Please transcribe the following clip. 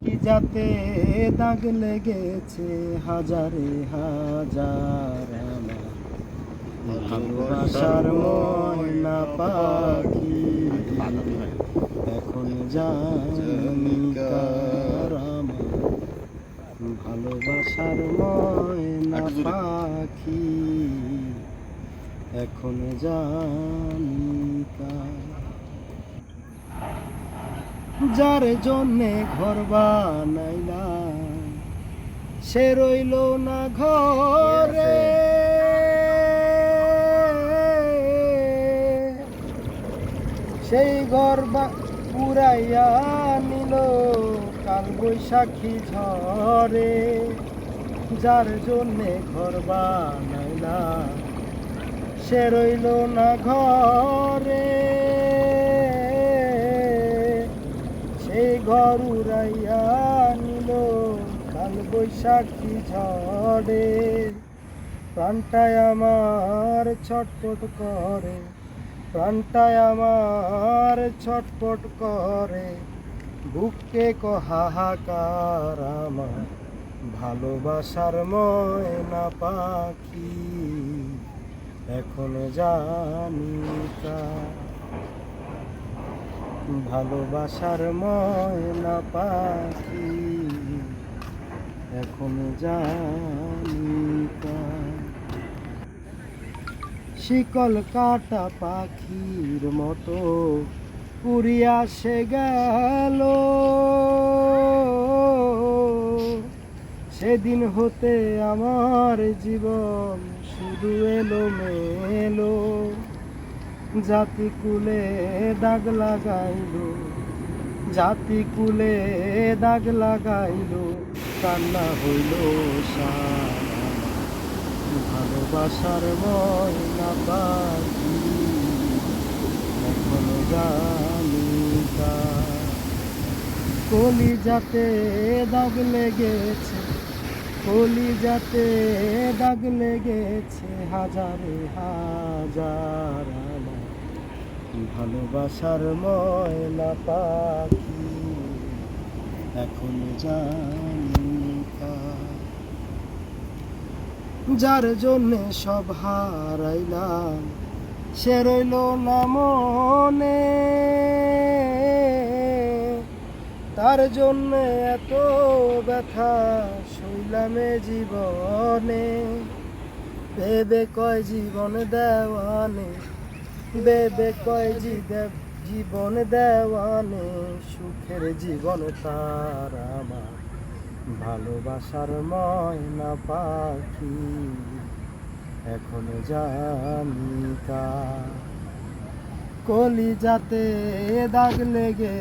কি যাতে দাগ লেগেছে হাজারে হাজার আমার ভালোবাসার ময়না পাখি এখন জানি কার আমার ভালোবাসার ময়না পাখি এখন জানি কার। যার জন্যে ঘর বানাইলাম সে রইল না ঘরে, সেই ঘর পুরাইয়া নিল কাল বৈশাখী ঝড়ে। যার জন্যে ঘর বানাইলাম সে রইল না ঘরে, সেই ঘর উড়াইয়া নিল কাল বৈশাখী ঝড়ে। প্রাণটায় আমার ছটফট করে, প্রাণটায় আমার ছটফট করে, বুকে হাহাকার আমার ভালোবাসার ময়না পাখি এখন জানি কার। ভালোবাসার ময়না পাখি এখন জানি কার। শিকল কাটা পাখির মতো উড়িয়া সে গেল, সেদিন হতে আমার জীবন শুধু এলো মেলো। জাতিকুলে দাগ লাগাইল, জাতিকুলে দাগ লাগাইল, কান্না হইল সারা ভালোবাসার ময়না পাখি এখন জানি কার। কলিজাতে দাগ লেগেছে, কলিজাতে দাগ লেগেছে হাজারে হাজার আমার ভালোবাসার ময়না পাখি এখন জানি কার। যার জন্যে সব হারাইলাম সে রইল না মনে, তার জন্যে এত ব্যথা সইলামে জীবনে। ভেবে কয় জীবন দেওয়ানে, ভেবে কয় জীবন দেওয়ানে, সুখের জীবন তার আমার ভালোবাসার ময়না পাখি এখন জানি কার। কলিজাতে দাগ লেগে